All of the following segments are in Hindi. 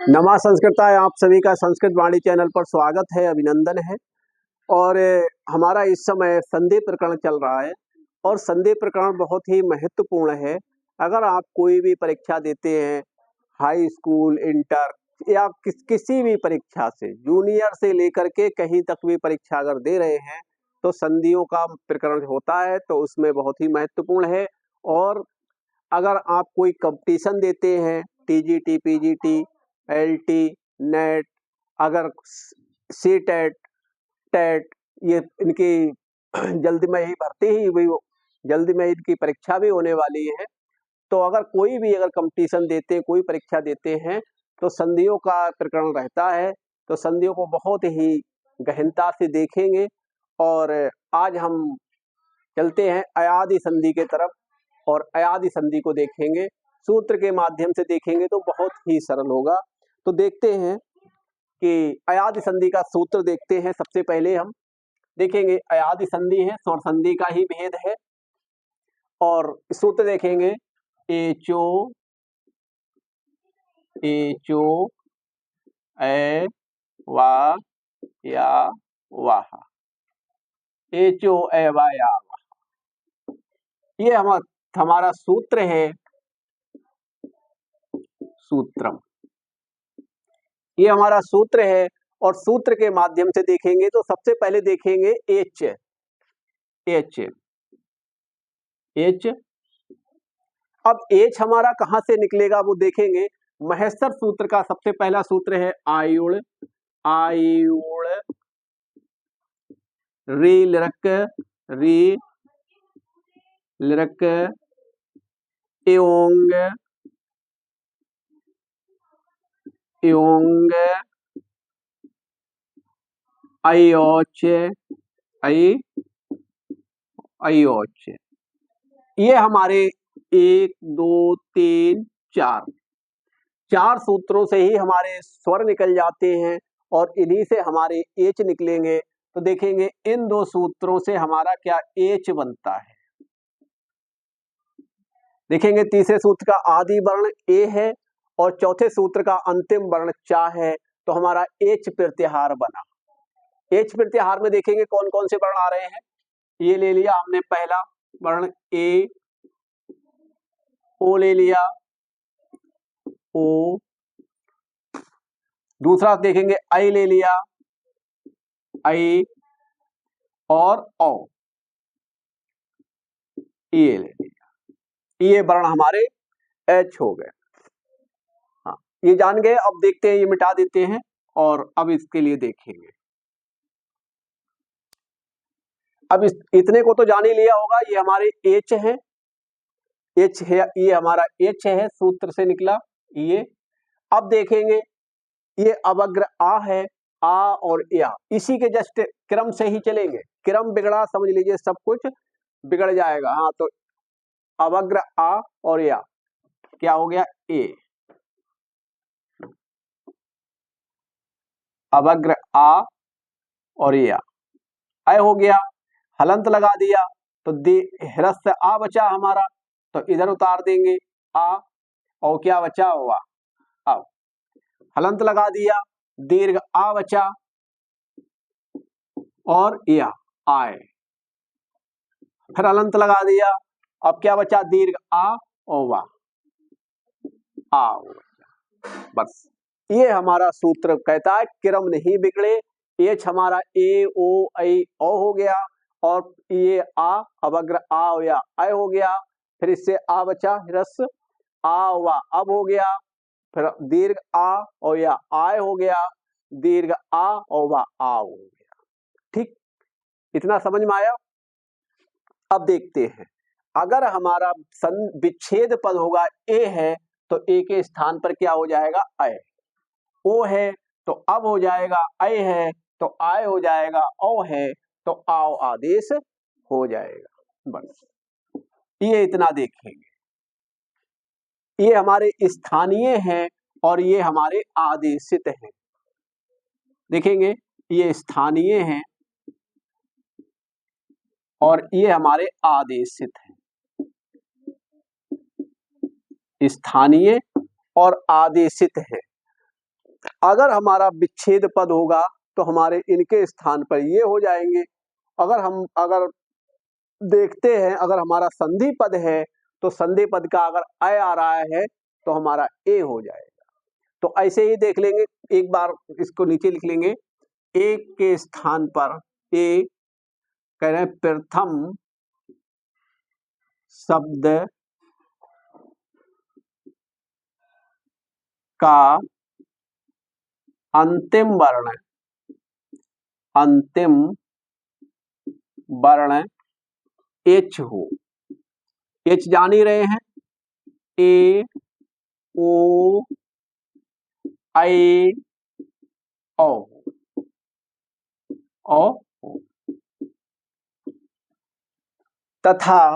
नमा संस्कृताय, आप सभी का संस्कृत वाणी चैनल पर स्वागत है, अभिनंदन है। और हमारा इस समय संधि प्रकरण चल रहा है और संधि प्रकरण बहुत ही महत्वपूर्ण है। अगर आप कोई भी परीक्षा देते हैं, हाई स्कूल, इंटर या किसी भी परीक्षा से, जूनियर से लेकर के कहीं तक भी परीक्षा अगर दे रहे हैं तो संधियों का प्रकरण होता है, तो उसमें बहुत ही महत्वपूर्ण है। और अगर आप कोई कंपटीशन देते हैं, टीजीटी, पीजीटी, एलटी, नेट, अगर सीटेट, टेट, ये इनकी जल्दी में ही भर्ती ही हुई, जल्दी में इनकी परीक्षा भी होने वाली है। तो अगर कोई भी अगर कंपटीशन देते हैं, कोई परीक्षा देते हैं, तो संधियों का प्रकरण रहता है। तो संधियों को बहुत ही गहनता से देखेंगे और आज हम चलते हैं अयादि संधि के तरफ और अयादि संधि को देखेंगे, सूत्र के माध्यम से देखेंगे तो बहुत ही सरल होगा। तो देखते हैं कि अयादि संधि का सूत्र देखते हैं। सबसे पहले हम देखेंगे अयादि संधि है, स्वर संधि का ही भेद है। और सूत्र देखेंगे एचो एचो ए वा या वाहा, एचो ए वा या वाहा, ये हमारा सूत्र है, सूत्रम, ये हमारा सूत्र है। और सूत्र के माध्यम से देखेंगे तो सबसे पहले देखेंगे एच एच एच। अब एच हमारा कहां से निकलेगा वो देखेंगे। महेश्वर सूत्र का सबसे पहला सूत्र है आयुड़, आयुड़ री लिरक, री लिरक एओंग, एओंग अयोच, अयोच। ये हमारे 1 2 3 4 सूत्रों से ही हमारे स्वर निकल जाते हैं और इन्हीं से हमारे एच निकलेंगे। तो देखेंगे इन दो सूत्रों से हमारा क्या एच बनता है। देखेंगे तीसरे सूत्र का आदि वर्ण ए है और चौथे सूत्र का अंतिम वर्ण चा है, तो हमारा एच प्रत्याहार बना। एच प्रत्याहार में देखेंगे कौन कौन से वर्ण आ रहे हैं। ये ले लिया हमने पहला वर्ण ए, ओ ले लिया, ओ। दूसरा देखेंगे आई ले लिया, आई, और औ, ये ले लिया। ये वर्ण हमारे एच हो गए। हाँ, ये जान गए। अब देखते हैं, ये मिटा देते हैं और अब इसके लिए देखेंगे। अब इतने को तो जान ही लिया होगा, ये हमारे एच है, एच है, ये हमारा एच है, सूत्र से निकला ये। अब देखेंगे ये अवग्र आ है, आ और या, इसी के जस्ट क्रम से ही चलेंगे। क्रम बिगड़ा समझ लीजिए, सब कुछ बिगड़ जाएगा। हाँ, तो अवग्र आ और या क्या हो गया, ए। अवग्र आ और या अय हो गया। हलंत लगा दिया तो ह्रस्व आ बचा हमारा, तो इधर उतार देंगे आ, और क्या बचा हुआ, अब हलंत लगा दिया, दीर्घ आ बचा और या आए, फिर हलंत लगा दिया, अब क्या बचा, दीर्घ आ और वा, आ। बस ये हमारा सूत्र कहता है क्रम नहीं बिगड़े। एच हमारा ए ओ ऐ ओ हो गया और ये आ अवग्र आ या अय हो गया, फिर इससे आ बचा ह्रस्व आ वा अब हो गया, फिर दीर्घ आ और या आय हो गया, दीर्घ आ और वा आ हो गया। ठीक, इतना समझ में आया। अब देखते हैं, अगर हमारा विच्छेद पद होगा ए है तो ए के स्थान पर क्या हो जाएगा, अय। ओ है तो अब हो जाएगा, अय है तो आय हो जाएगा, औ है तो आओ आदेश हो जाएगा। बस ये इतना देखेंगे। ये हमारे स्थानीय हैं और ये हमारे आदेशित हैं। देखेंगे ये स्थानीय हैं और ये हमारे आदेशित हैं। स्थानीय और आदेशित है। अगर हमारा विच्छेद पद होगा तो हमारे इनके स्थान पर ये हो जाएंगे। अगर देखते हैं, अगर हमारा संधि पद है तो संधि पद का अगर अय आ रहा है तो हमारा ए हो जाएगा। तो ऐसे ही देख लेंगे, एक बार इसको नीचे लिख लेंगे। ए के स्थान पर ए कह रहे हैं प्रथम शब्द का अंतिम वर्ण एच हो। एच जान ही रहे हैं, ए ओ आई ओ तथा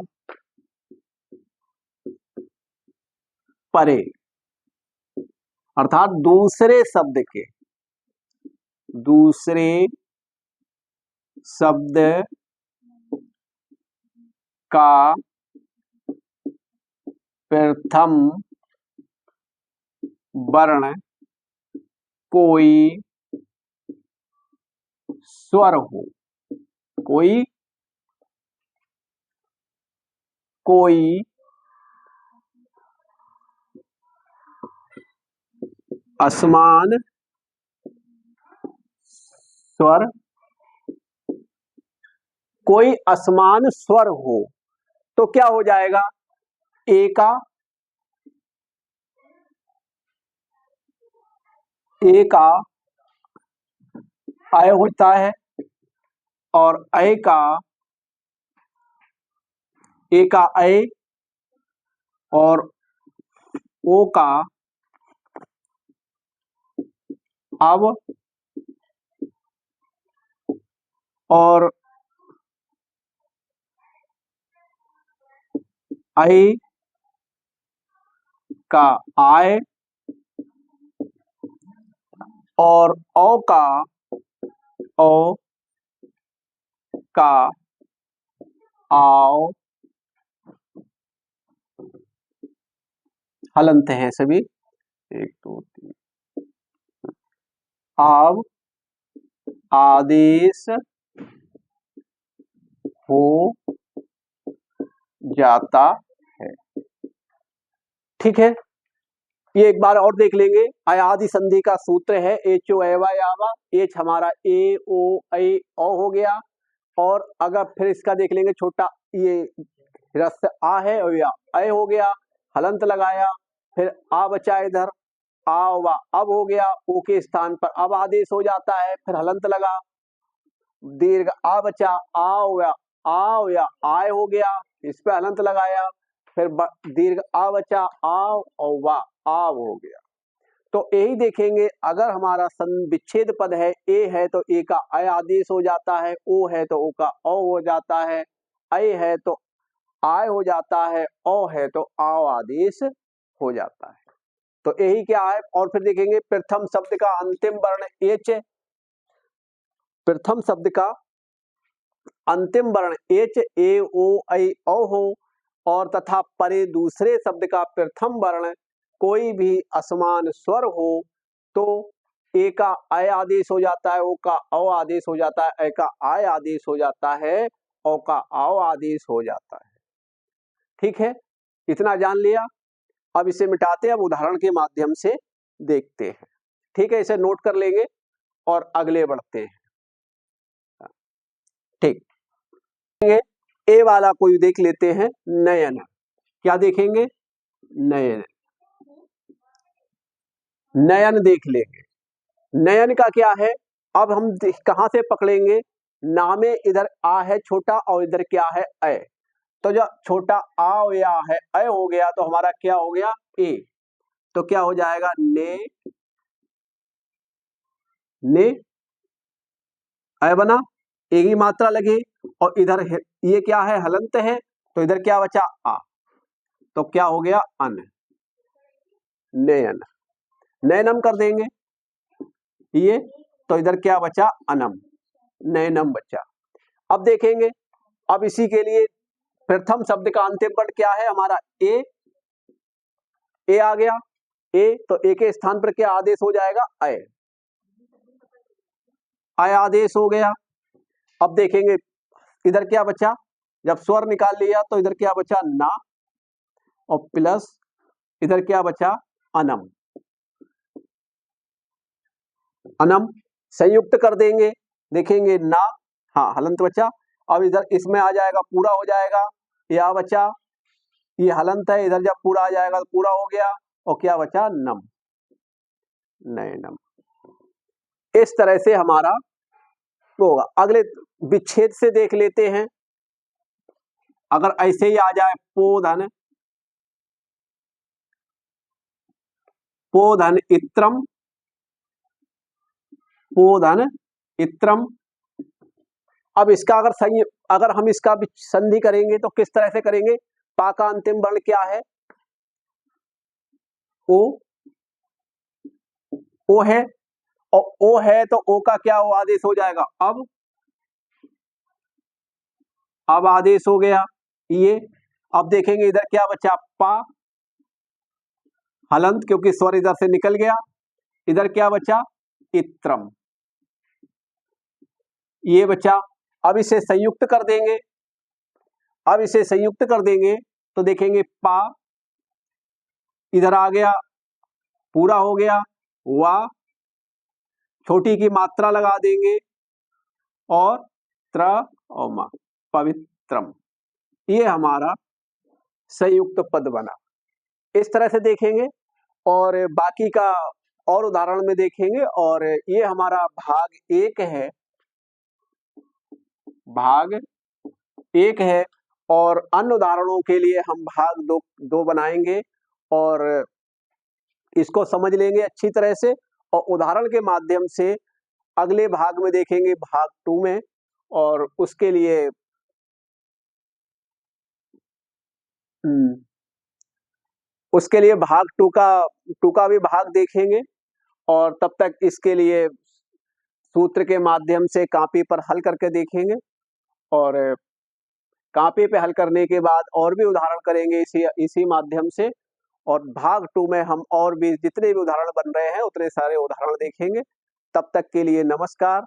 परे, अर्थात दूसरे शब्द का प्रथम वर्ण कोई स्वर हो, कोई असमान स्वर हो तो क्या हो जाएगा, ए का अय होता है और ए का अय और ओ का अब और अय का आय और औ का आओ हलंत हैं सभी। 1 2 3 आव आदेश हो जाता है। ठीक है, ये एक बार और देख लेंगे। अयादि संधि का सूत्र है एच ओ एवा यावा। एच हमारा ए ओ ऐ औ हो गया, और अगर फिर इसका देख लेंगे छोटा, ये रस आ है और या अय हो गया, हलंत लगाया, फिर आ बचा इधर, आ वा अब हो गया, ओ के स्थान पर अब आदेश हो जाता है, फिर हलंत लगा, दीर्घ आ बचा, आ या आय हो गया, इस पे हलंत लगाया, फिर दीर्घ आ बचा, आ और वा आव हो गया। तो यही देखेंगे, अगर हमारा विच्छेद पद है, ए है तो ए का अय आदेश हो जाता है, ओ है तो ओ का औ हो जाता है, अय है तो आय हो जाता है, औ है तो आव आदेश हो जाता है। तो यही क्या है। और फिर देखेंगे प्रथम शब्द का अंतिम वर्ण एच, प्रथम शब्द का अंतिम वर्ण एच ए ओ ऐ औ हो, और तथा परे दूसरे शब्द का प्रथम वर्ण कोई भी असमान स्वर हो तो ए का अय आदेश हो जाता है, ओ का औ आदेश हो जाता है, ऐ का आय आदेश हो जाता है, औ का आओ आदेश हो जाता है। ठीक है, इतना जान लिया। अब इसे मिटाते हैं, अब उदाहरण के माध्यम से देखते हैं। ठीक है, इसे नोट कर लेंगे और अगले बढ़ते हैं। ठीक, ए वाला कोई देख लेते हैं, नयन। क्या देखेंगे, नयन, नयन देख लेंगे। नयन का क्या है, अब हम कहां से पकड़ेंगे, नामे इधर आ है छोटा और इधर क्या है अय, तो जब छोटा आ या है अय हो गया तो हमारा क्या हो गया ए, तो क्या हो जाएगा ने अय बना, एक ही मात्रा लगी, और इधर ये क्या है हलंत है, तो इधर क्या बचा आ, तो क्या हो गया अन, नयन, नयनम कर देंगे ये, तो इधर क्या बचा अनम, नयनम बचा। अब देखेंगे, अब इसी के लिए प्रथम शब्द का अंतिम वर्ण क्या है हमारा ए आ गया, ए, तो ए के स्थान पर क्या आदेश हो जाएगा? अय। अय आदेश हो गया। अब देखेंगे इधर क्या बचा, जब स्वर निकाल लिया तो इधर क्या बचा? ना, और प्लस इधर क्या बचा? अनम। अनम संयुक्त कर देंगे, देखेंगे ना, हाँ हलंत बचा। अब इधर इसमें आ जाएगा, पूरा हो जाएगा, या बचा, ये हलंत है, इधर जब पूरा आ जाएगा तो पूरा हो गया, और क्या बचा? नम, नयनम। इस तरह से हमारा होगा। अगले विच्छेद से देख लेते हैं। अगर ऐसे ही आ जाए पोधन, पोधन इत्रम, पोधन इत्रम। अब इसका अगर हम इसका संधि करेंगे तो किस तरह से करेंगे? पा का अंतिम वर्ण क्या है? ओ, ओ है, और ओ है तो ओ का क्या वो आदेश हो जाएगा? अब आदेश हो गया ये। अब देखेंगे इधर क्या बचा? पा, हलंत क्योंकि स्वर इधर से निकल गया। इधर क्या बचा? इत्रम, ये बचा। अब इसे संयुक्त कर देंगे। अब इसे संयुक्त कर देंगे तो देखेंगे पा, इधर आ गया, पूरा हो गया, वा, छोटी की मात्रा लगा देंगे, और त्र और मा, पवित्रम। ये हमारा संयुक्त पद बना। इस तरह से देखेंगे, और बाकी का और उदाहरण में देखेंगे। और ये हमारा भाग एक है, भाग एक है, और अन्य उदाहरणों के लिए हम भाग दो बनाएंगे, और इसको समझ लेंगे अच्छी तरह से, और उदाहरण के माध्यम से अगले भाग में देखेंगे, भाग 2 में। और उसके लिए भाग 2 का भी भाग देखेंगे। और तब तक इसके लिए सूत्र के माध्यम से कॉपी पर हल करके देखेंगे, और कॉपी पे हल करने के बाद और भी उदाहरण करेंगे इसी माध्यम से। और भाग 2 में हम और भी जितने भी उदाहरण बन रहे हैं उतने सारे उदाहरण देखेंगे। तब तक के लिए नमस्कार।